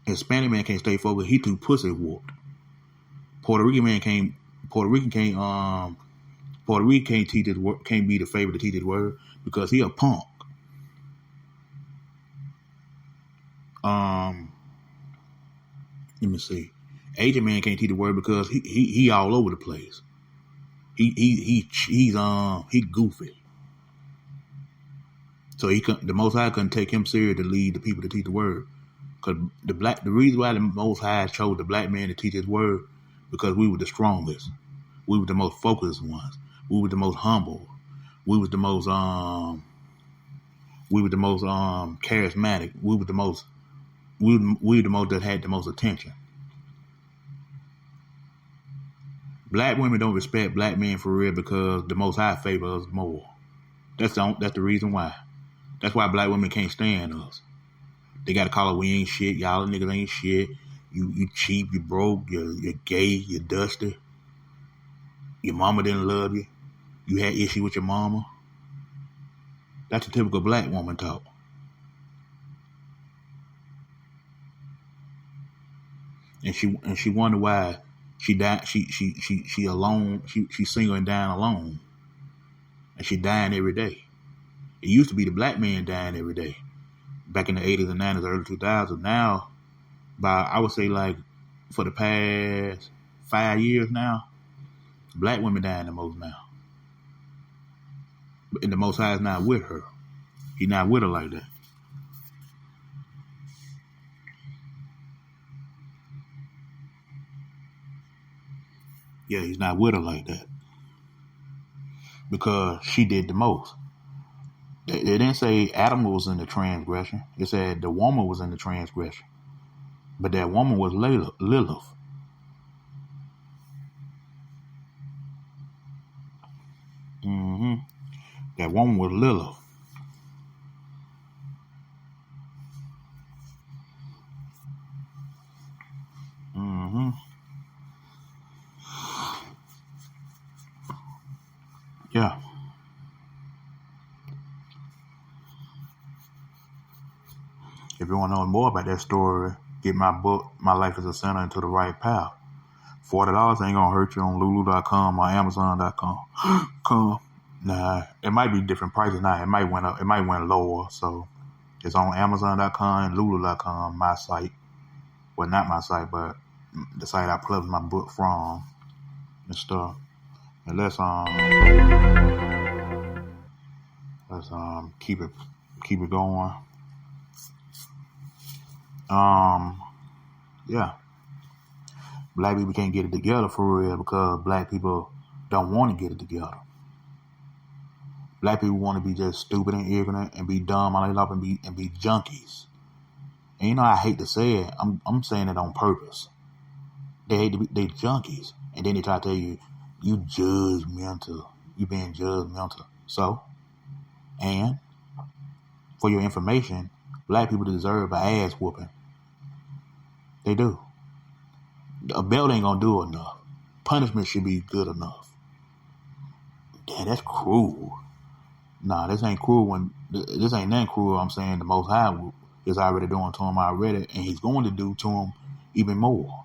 Hispanic man can't stay focused, he too pussy whooped. Puerto Rican can't teach his word, can't be the favorite to teach his word because he a punk. Let me see. Asian man can't teach the word because he all over the place. He's goofy. So the Most High couldn't take him serious to lead the people to teach the word. Because the reason why the Most High chose the black man to teach his word, because we were the strongest. We were the most focused ones. We were the most humble. We were the most charismatic. We were the most that had the most attention. Black women don't respect black men for real because the Most High favors us more. That's the reason why. That's why black women can't stand us. They gotta call it, we ain't shit. Y'all niggas ain't shit. You cheap, you broke, you're gay, you're dusty. Your mama didn't love you. You had issue with your mama. That's a typical black woman talk. And she wonder why she died. She alone. She's single and dying alone, and she dying every day. It used to be the black man dying every day, back in the 80s and 90s, early 2000s. Now, I would say like for the past 5 years now, black women dying the most now. And the Most High is not with her. He's not with her like that. Yeah, he's not with her like that. Because she did the most. They didn't say Adam was in the transgression. It said the woman was in the transgression. But that woman was Lilith. Mm-hmm. That woman was Lilith. Mm-hmm. Yeah. If you want to know more about that story, get my book, My Life as a Sinner Into the Right Path. $40 ain't gonna hurt you on Lulu.com or Amazon.com. Nah, it might be different prices now. It might went up. It might went lower. So it's on Amazon.com and Lulu.com, my site. Well, not my site, but the site I published my book from and stuff. And let's keep it going. Yeah, black people can't get it together for real because black people don't want to get it together. Black people want to be just stupid and ignorant and be dumb all they love and be junkies. And you know I hate to say it, I'm saying it on purpose. They hate to be they junkies, and then they try to tell you judgmental. You being judgmental. So, and for your information, black people deserve an ass whooping. They do. A belt ain't gonna do enough. Punishment should be good enough. Damn, that's cruel. Nah, this ain't cruel. When this ain't that cruel. I'm saying the Most High is already doing to him already, and He's going to do to him even more.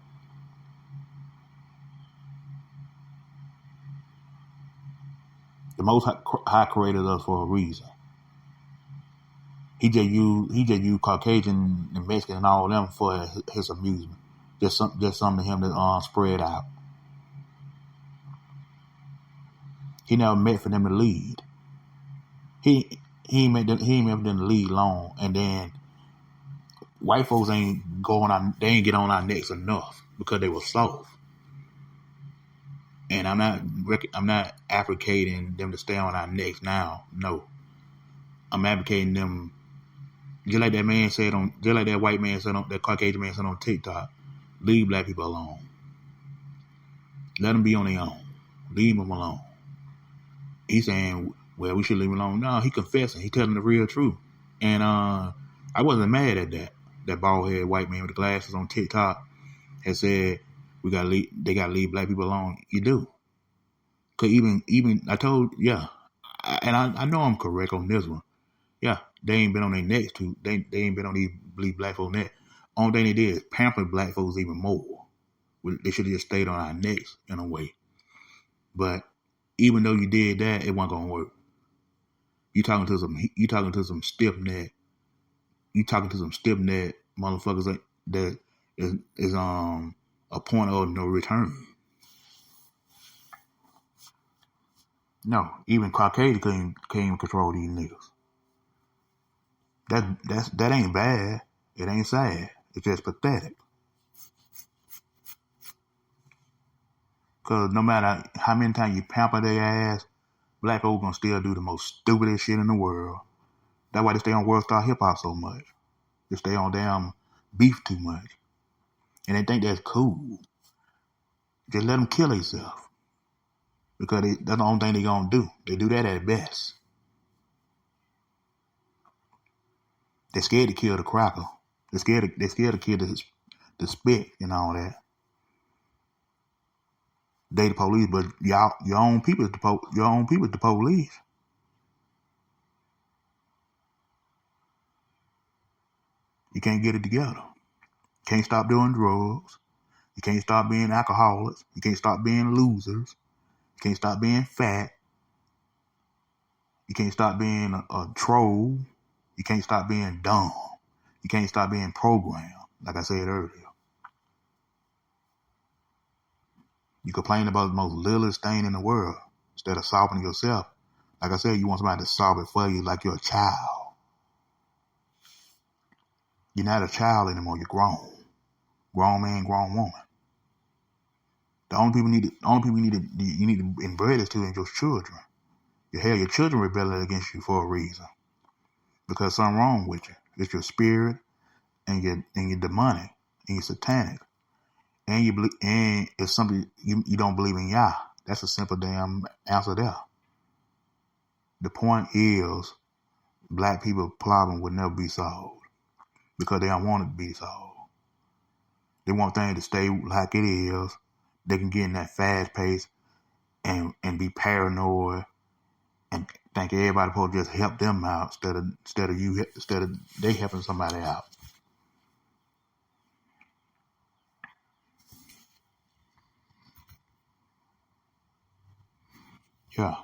The Most High created us for a reason. He just used Caucasian and Mexican and all of them for his amusement. Just something to him to spread out. He never meant for them to lead. He ain't meant for them to lead long. And then white folks ain't get on our necks enough because they were soft. And I'm not advocating them to stay on our necks now. No, I'm advocating them. Just like that white man said that Caucasian man said on TikTok, leave black people alone. Let them be on their own. Leave them alone. He's saying, well, we should leave him alone. No, he confessing. He telling the real truth. And I wasn't mad at that. That bald-headed white man with the glasses on TikTok had said they gotta leave black people alone. You do. Cause even I told, yeah, I know I'm correct on this one. Yeah, they ain't been on their necks too. They ain't been on these black folks' necks. Only thing they did is pamper black folks even more. They should have just stayed on our necks in a way. But even though you did that, it wasn't gonna work. You talking to some stiff neck. You talking to some stiff neck motherfuckers that is a point of no return. No, even Caucasian can't even control these niggas. That ain't bad. It ain't sad. It's just pathetic. Cause no matter how many times you pamper their ass, black folks gonna still do the most stupidest shit in the world. That's why they stay on World Star Hip Hop so much. They stay on damn beef too much. And they think that's cool. Just let them kill themselves. Because that's the only thing they gonna do. They do that at best. They're scared to kill the cracker. They're scared to kill the spit and all that. They the police, but your own people is the police. You can't get it together. You can't stop doing drugs. You can't stop being alcoholics. You can't stop being losers. You can't stop being fat. You can't stop being a troll. You can't stop being dumb. You can't stop being programmed, like I said earlier. You complain about the most littlest thing in the world instead of solving it yourself. Like I said, you want somebody to solve it for you like you're a child. You're not a child anymore. You're grown. Grown man, grown woman. The only people you need to inbred this to is your children. Your children rebel against you for a reason. Because something wrong with you. It's your spirit and your demonic and your satanic. And it's something you don't believe in Yah. That's a simple damn answer there. The point is, black people's problem will never be solved because they don't want it to be solved. They want things to stay like it is. They can get in that fast pace and be paranoid and think everybody supposed to just help them out instead of they helping somebody out. Yeah.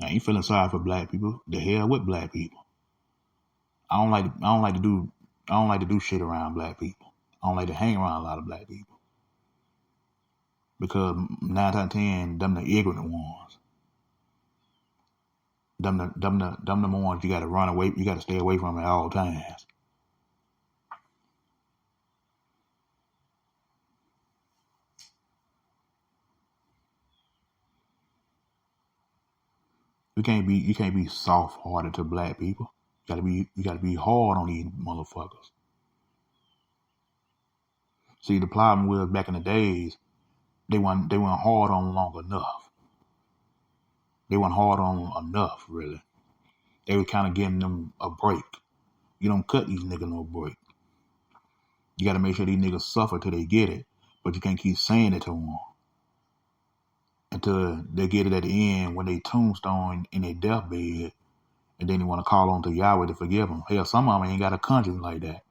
I ain't feeling sorry for black people. The hell with black people. I don't like to do shit around black people. I don't like to hang around a lot of black people. because 9 out of 10, them the ignorant ones. Them the ones you got to run away. You got to stay away from at all times. You can't be soft hearted to black people. You gotta be hard on these motherfuckers. See, the problem was back in the days, they weren't hard on long enough. They weren't hard on enough, really. They were kind of giving them a break. You don't cut these niggas no break. You got to make sure these niggas suffer till they get it, but you can't keep saying it to them until they get it at the end when they tombstone in their deathbed, and then they want to call on to Yahweh to forgive them. Hell, some of them ain't got a conscience like that.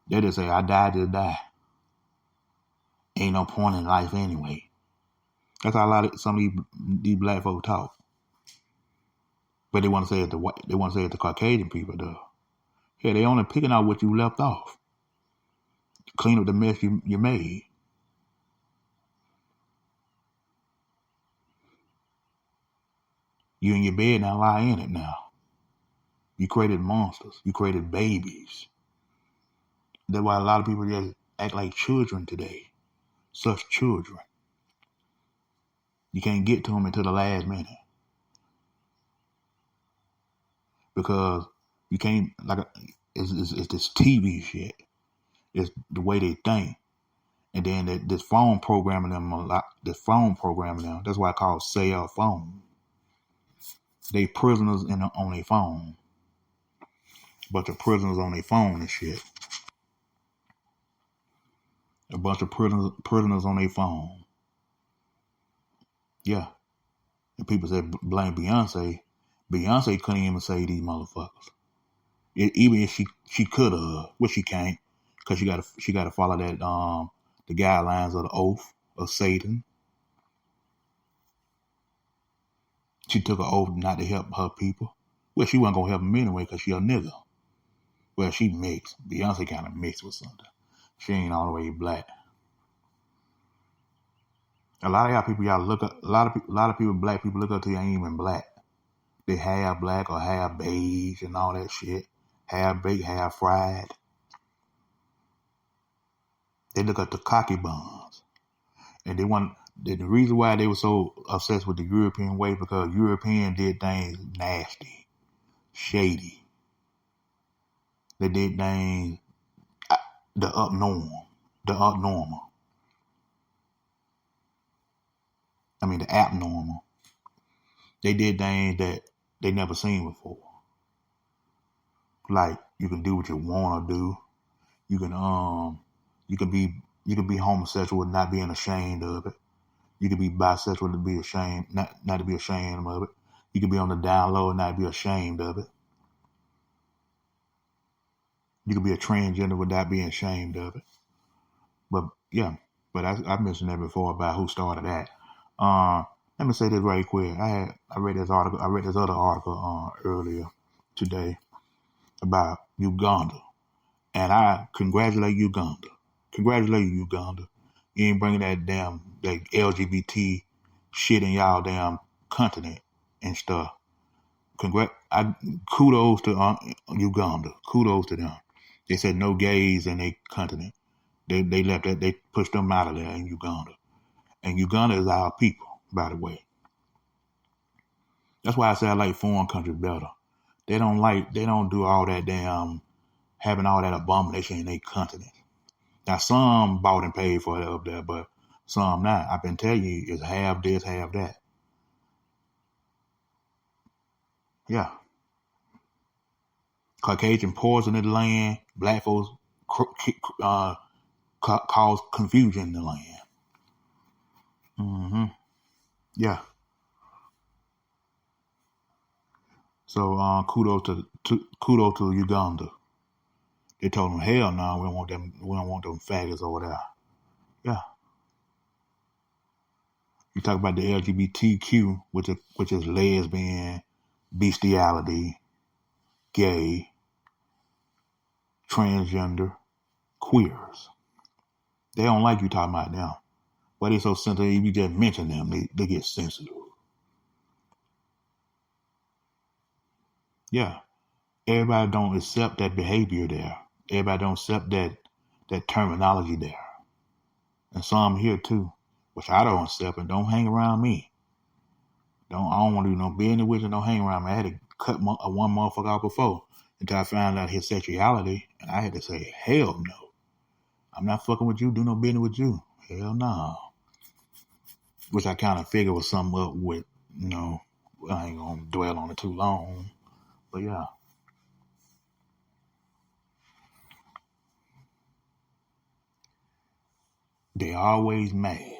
They just say, I died to die. Ain't no point in life anyway. That's how some of these black folk talk. But they want to say it the Caucasian people though. Yeah, they only picking out what you left off. Clean up the mess you made. You in your bed now, lie in it now. You created monsters. You created babies. That's why a lot of people just act like children today. Such children. You can't get to them until the last minute. Because you can't, it's this TV shit. It's the way they think. And then this phone programming them a lot. That's why I call it cell phone. They prisoners on their phone. Bunch of prisoners on their phone and shit. A bunch of prisoners on their phone. Yeah. And people said blame Beyonce. Beyonce couldn't even say these motherfuckers. Even if she could have, which she can't, because she gotta follow that the guidelines of the oath of Satan. She took an oath not to help her people. Well, she wasn't gonna help them anyway because she a nigga. Well, she mixed. Beyonce kind of mixed with something. She ain't all the way black. A lot of y'all people y'all look up. A lot of people, black people look up to you ain't even black. They half black or half beige and all that shit. Half baked, half fried. They look at the cocky buns. And the reason why they were so obsessed with the European way because European did things nasty, shady. They did things the abnormal. I mean the abnormal. They did things that they never seen before. Like you can do what you want to do. You can be homosexual and not being ashamed of it. You can be bisexual to be ashamed, not to be ashamed of it. You can be on the down low and not be ashamed of it. You can be a transgender without being ashamed of it. But yeah, I mentioned that before about who started that. Let me say this right quick. I read this other article earlier today about Uganda, and I congratulate Uganda. Congratulate you, Uganda. You ain't bringing that LGBT shit in y'all damn continent and stuff. Kudos to Uganda. Kudos to them. They said no gays in their continent. They left that. They pushed them out of there in Uganda. And Uganda is our people, by the way. That's why I say I like foreign countries better. They don't do all that damn having all that abomination in their continent. Now some bought and paid for it up there, but some not. I've been telling you, it's half this, half that. Yeah. Caucasian poison in the land. Black folks cause confusion in the land. Mm-hmm. Yeah. So kudos to Uganda. They told them, hell no, we don't want them. We don't want them faggots over there. Yeah. You talk about the LGBTQ, which is lesbian, bestiality, gay, transgender, queers. They don't like you talking about them. Why they so sensitive? If you just mention them, they get sensitive. Yeah. Everybody don't accept that behavior there. Everybody don't accept that terminology there. And some here too, which I don't accept, and don't hang around me. I don't want to do no business with you. Don't hang around me. I had to cut one motherfucker out before until I found out his sexuality, and I had to say, hell no. I'm not fucking with you. Do no business with you. Hell no. Which I kind of figured was something up with. I ain't gonna dwell on it too long, but yeah. They always mad.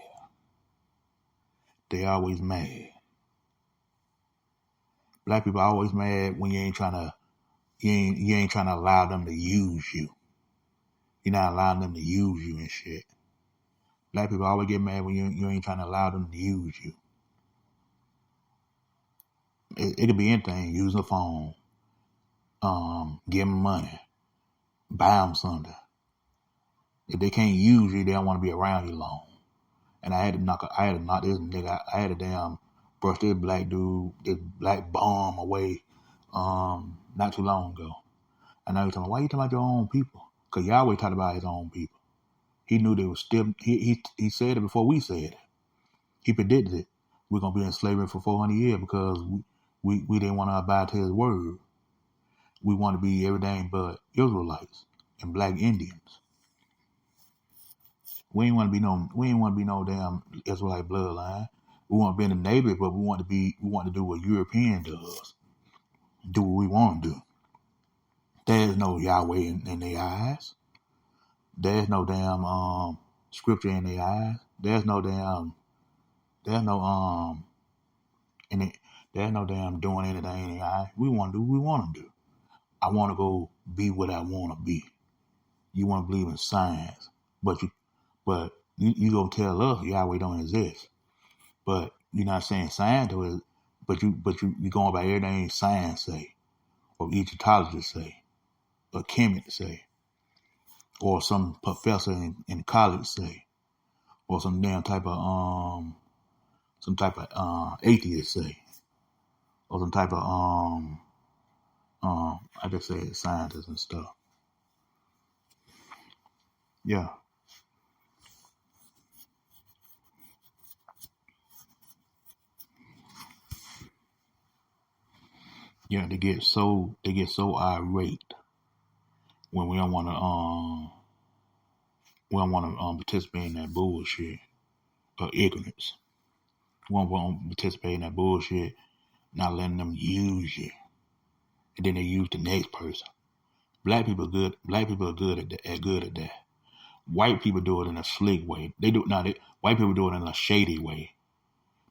They always mad. Black people are always mad when you ain't trying to allow them to use you. You're not allowing them to use you and shit. Black people always get mad when you ain't trying to allow them to use you. It could be anything. Use the phone. Give them money. Buy them something. If they can't use you, they don't want to be around you long. And I had to knock this nigga. I had to damn brush this black bum away. Not too long ago. And now you're talking, why you talking about your own people? Because Yahweh talked about his own people. He knew they was still. He said it before we said it. He predicted it. We're gonna be in slavery for 400 years because we didn't want to abide to his word. We want to be everything but Israelites and black Indians. We ain't want to be no damn Israelite bloodline. We want to be in the Navy, but we want to do what European does. Do what we want to do. There's no Yahweh in their eyes. There's no damn scripture in their eyes. There's no damn doing anything in their eyes. We want to do what we want to do. I want to go be what I want to be. You want to believe in science, but you gonna tell us Yahweh don't exist. But you're not saying science is, but you going by everything science say, or Egyptologists say, or chemists say, or some professor in college say, or some damn type of atheist say, or some type of I just say scientists and stuff. Yeah. Yeah, they get so irate when we don't want to participate in that bullshit or ignorance. We don't want to participate in that bullshit, not letting them use you, and then they use the next person. Black people are good. Black people are good at that. White people do it in a slick way. White people do it in a shady way.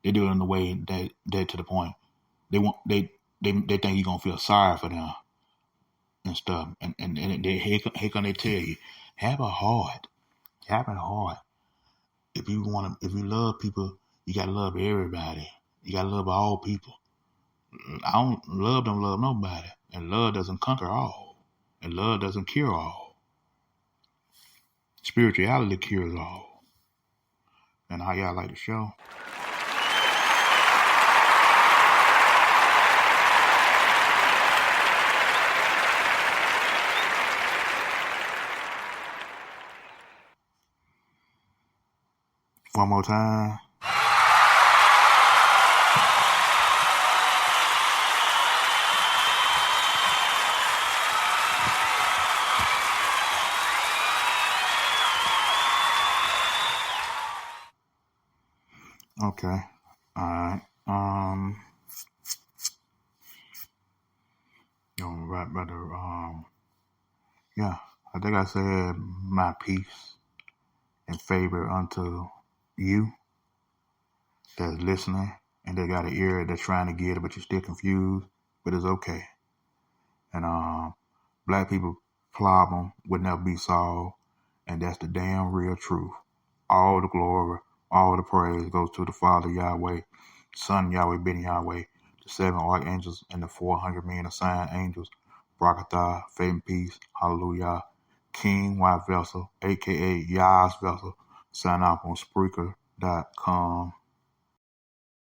They do it in a way that to the point they think you're gonna feel sorry for them and stuff. And here come they tell you, have a heart. Have a heart. If you love people, you gotta love everybody. You gotta love all people. Don't love nobody. And love doesn't conquer all. And love doesn't cure all. Spirituality cures all. And how y'all like the show? One more time. Okay. All right. Right, brother. Yeah. I think I said my peace and favor unto you that's listening and they got an ear that's trying to get it, but you're still confused. But it's okay. And black people problem would never be solved, and that's the damn real truth. All the glory, all the praise goes to the Father Yahweh, Son Yahweh, Ben Yahweh, the 7 archangels, and the 400 million assigned angels. Barakatah, faith and peace, hallelujah. King White Vessel, aka YAH'S Vessel, sign off on Spreaker, dot com.